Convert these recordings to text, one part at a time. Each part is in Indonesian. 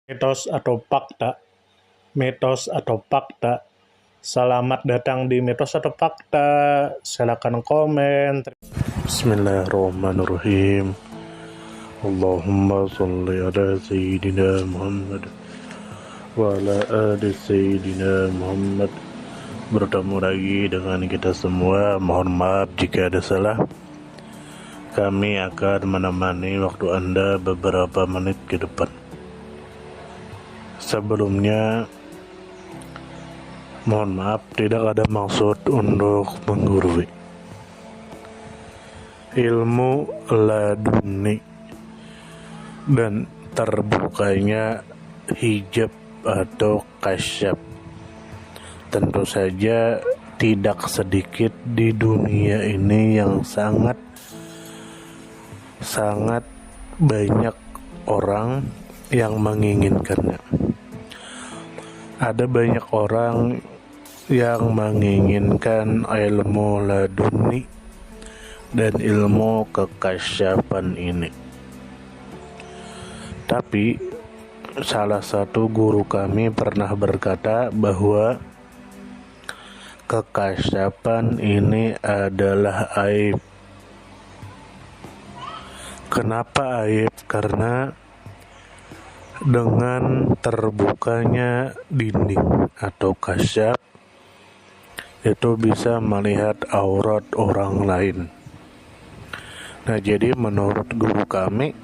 Mitos atau fakta? Mitos atau fakta? Selamat datang di Mitos atau Fakta. Silakan komen. Bismillahirrahmanirrahim. Allahumma sholli ala sayyidina Muhammad wa ala ali sayyidina Muhammad. Bertemu lagi dengan kita semua. Mohon maaf jika ada salah. Kami akan menemani waktu Anda beberapa menit ke depan. Sebelumnya, mohon maaf, tidak ada maksud untuk menggurui. Ilmu laduni dan terbukanya hijab atau kasyaf tentu saja tidak sedikit di dunia ini yang sangat banyak orang yang menginginkannya. Ada banyak orang yang menginginkan ilmu laduni dan ilmu kekasyafan ini. Tapi salah satu guru kami pernah berkata bahwa kekasyafan ini adalah aib. Kenapa aib? Karena dengan terbukanya dinding atau kasyaf itu bisa melihat aurat orang lain. Nah, jadi menurut guru kami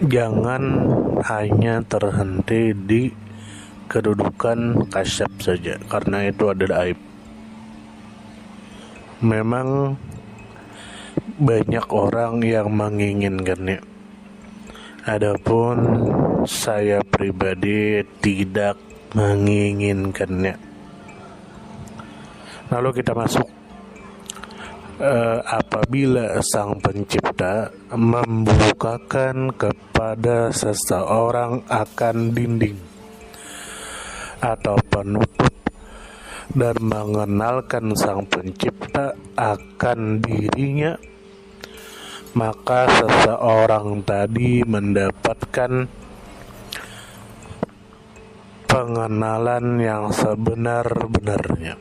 jangan hanya terhenti di kedudukan kasyaf saja, karena itu adalah aib. Memang banyak orang yang menginginkannya. Adapun saya pribadi tidak menginginkannya. Lalu kita masuk. Apabila Sang Pencipta membukakan kepada seseorang akan dinding atau penutup dan mengenalkan Sang Pencipta akan dirinya, maka seseorang tadi mendapatkan pengenalan yang sebenar-benarnya.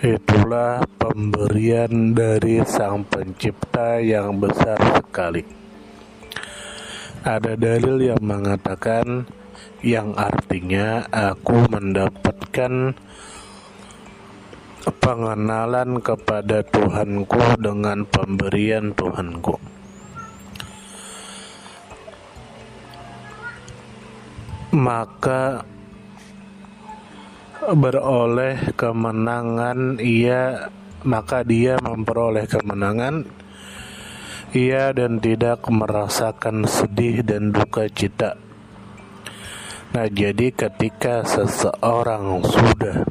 Itulah pemberian dari Sang Pencipta yang besar sekali. Ada dalil yang mengatakan, yang artinya aku mendapatkan pengenalan kepada Tuhanku dengan pemberian Tuhanku. Maka beroleh kemenangan maka dia memperoleh kemenangan dan tidak merasakan sedih dan duka cita. Nah, jadi ketika seseorang sudah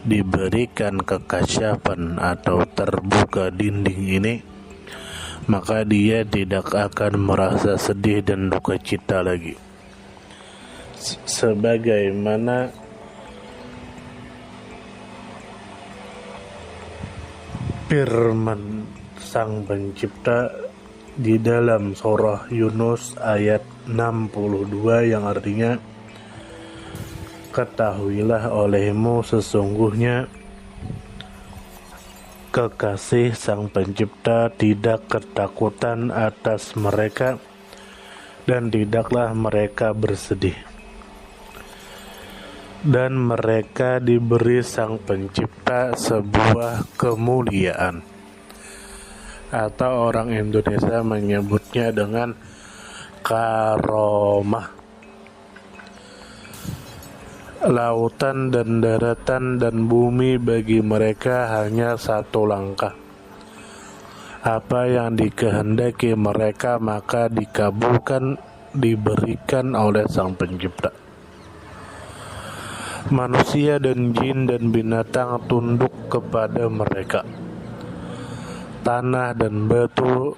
diberikan kekasyafan atau terbuka dinding ini, maka dia tidak akan merasa sedih dan duka cita lagi. Sebagaimana firman Sang Pencipta di dalam surah Yunus ayat 62 yang artinya, ketahuilah olehmu sesungguhnya kekasih Sang Pencipta tidak ketakutan atas mereka dan tidaklah mereka bersedih. Dan mereka diberi Sang Pencipta sebuah kemuliaan, atau orang Indonesia menyebutnya dengan karomah. Lautan dan daratan dan bumi bagi mereka hanya satu langkah. Apa yang dikehendaki mereka maka dikabulkan, diberikan oleh Sang Pencipta. Manusia dan jin dan binatang tunduk kepada mereka. Tanah dan batu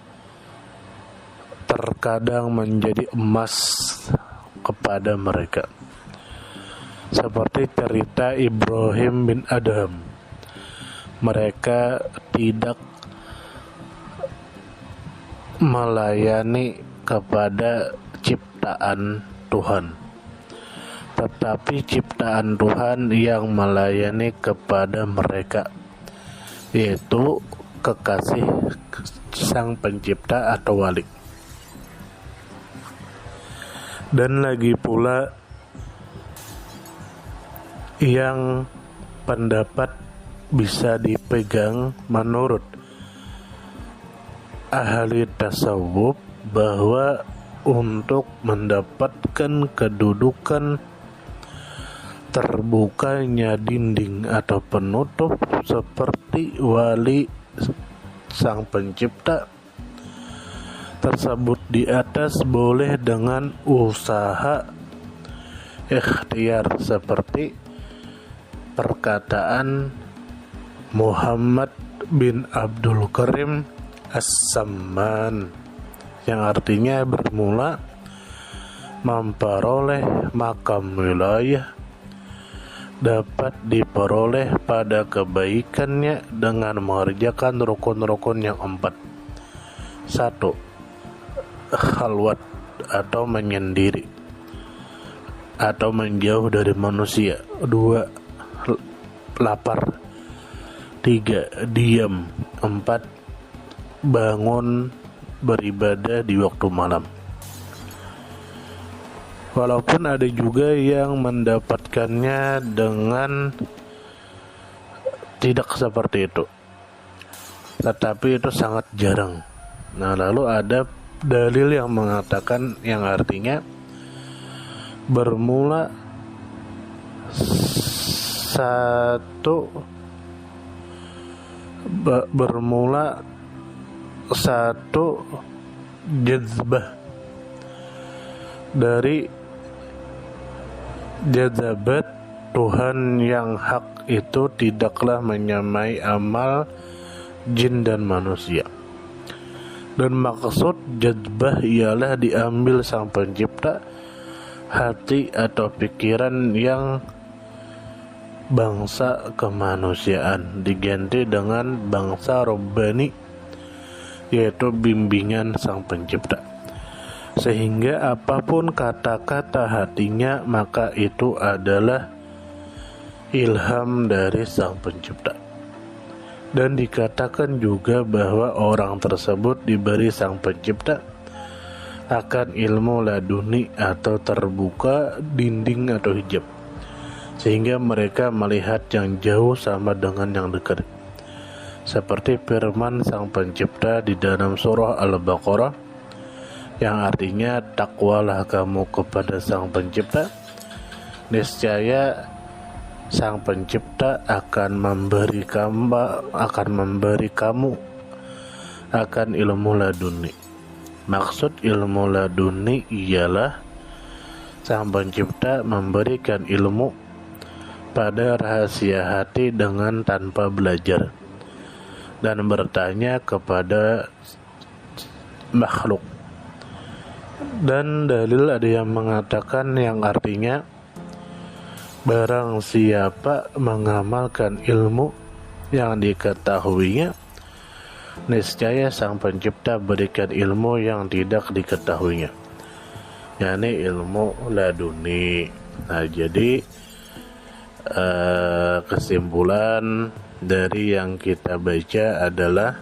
terkadang menjadi emas kepada mereka. Seperti cerita Ibrahim bin Adham. Mereka tidak melayani kepada ciptaan Tuhan, tetapi ciptaan Tuhan yang melayani kepada mereka, yaitu kekasih Sang Pencipta atau wali. Dan lagi pula yang pendapat bisa dipegang menurut ahli tasawuf bahwa untuk mendapatkan kedudukan terbukanya dinding atau penutup seperti wali Sang Pencipta tersebut di atas boleh dengan usaha ikhtiar, seperti perkataan Muhammad bin Abdul Karim As-Samman yang artinya bermula memperoleh makam wilayah dapat diperoleh pada kebaikannya dengan mengerjakan rukun-rukun yang 4. 1. Khalwat atau menyendiri atau menjauh dari manusia. 2. Lapar. 3. Diam. 4. Bangun beribadah di waktu malam. Walaupun ada juga yang mendapatkannya dengan tidak seperti itu, tetapi itu sangat jarang. Nah, lalu ada dalil yang mengatakan yang artinya bermula satu jazbah dari jazabat Tuhan yang hak itu tidaklah menyamai amal jin dan manusia. Dan maksud jazbah ialah diambil Sang Pencipta hati atau pikiran yang bangsa kemanusiaan diganti dengan bangsa robbani, yaitu bimbingan Sang Pencipta, sehingga apapun kata-kata hatinya maka itu adalah ilham dari Sang Pencipta. Dan dikatakan juga bahwa orang tersebut diberi Sang Pencipta akan ilmu laduni atau terbuka dinding atau hijab, sehingga mereka melihat yang jauh sama dengan yang dekat, seperti firman Sang Pencipta di dalam surah Al-Baqarah yang artinya, takwalah kamu kepada Sang Pencipta, niscaya Sang Pencipta akan memberi kamu akan ilmu laduni. Maksud ilmu laduni ialah Sang Pencipta memberikan ilmu pada rahasia hati dengan tanpa belajar dan bertanya kepada makhluk. Dan dalil ada yang mengatakan yang artinya, barang siapa mengamalkan ilmu yang diketahuinya, niscaya Sang Pencipta berikan ilmu yang tidak diketahuinya, yakni ilmu laduni. Nah, jadi kesimpulan dari yang kita baca adalah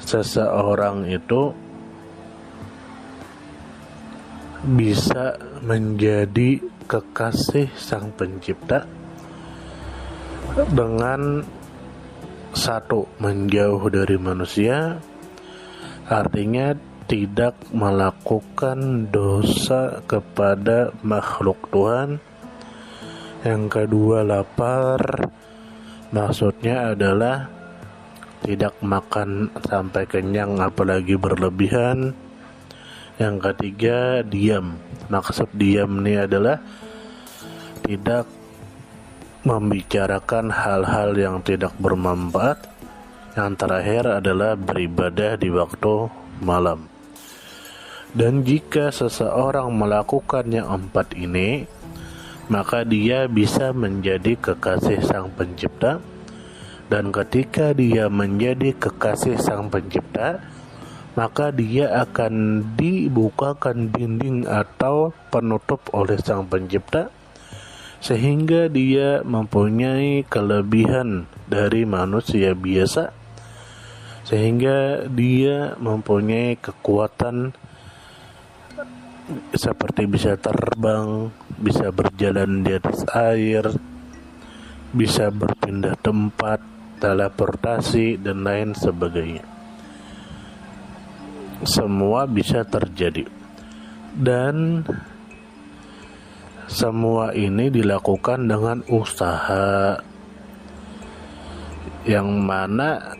seseorang itu bisa menjadi kekasih Sang Pencipta dengan 1. Menjauh dari manusia, artinya tidak melakukan dosa kepada makhluk Tuhan. Yang kedua, lapar, maksudnya adalah tidak makan sampai kenyang apalagi berlebihan. Yang ketiga, diam. Maksud diam ini adalah tidak membicarakan hal-hal yang tidak bermanfaat. Yang terakhir adalah beribadah di waktu malam. Dan jika seseorang melakukan yang 4 ini, maka dia bisa menjadi kekasih Sang Pencipta. Dan ketika dia menjadi kekasih Sang Pencipta, maka dia akan dibukakan dinding atau penutup oleh Sang Pencipta, sehingga dia mempunyai kelebihan dari manusia biasa, sehingga dia mempunyai kekuatan seperti bisa terbang, bisa berjalan di atas air, bisa berpindah tempat, teleportasi, dan lain sebagainya. Semua bisa terjadi, dan semua ini dilakukan dengan usaha, yang mana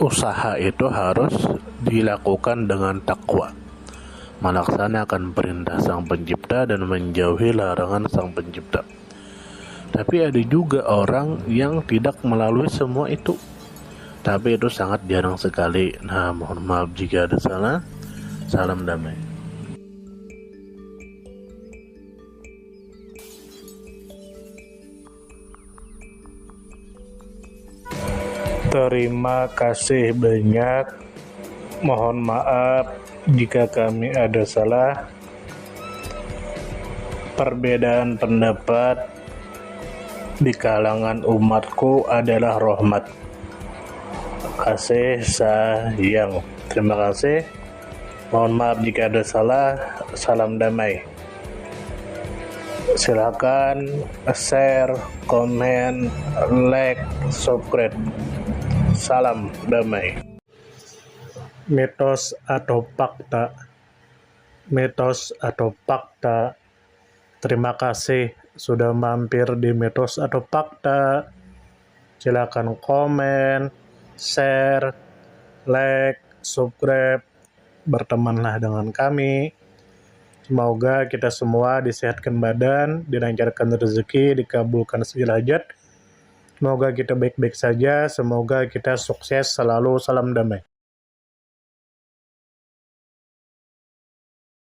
usaha itu harus dilakukan dengan takwa, melaksanakan perintah Sang Pencipta dan menjauhi larangan Sang Pencipta. Tapi ada juga orang yang tidak melalui semua itu, tapi itu sangat jarang sekali. Nah, mohon maaf jika ada salah. Salam damai. Terima kasih banyak. Mohon maaf jika kami ada salah. Perbedaan pendapat di kalangan umatku adalah rahmat. Kasih sayang. Terima kasih. Mohon maaf jika ada salah. Salam damai. Silakan share, komen, like, subscribe. Salam damai. Mitos atau fakta? Mitos atau fakta? Terima kasih sudah mampir di Mitos atau Fakta. Silakan komen, share, like, subscribe, bertemanlah dengan kami. Semoga kita semua disehatkan badan, dilancarkan rezeki, dikabulkan segala hajat. Semoga kita baik-baik saja, semoga kita sukses selalu. Salam damai.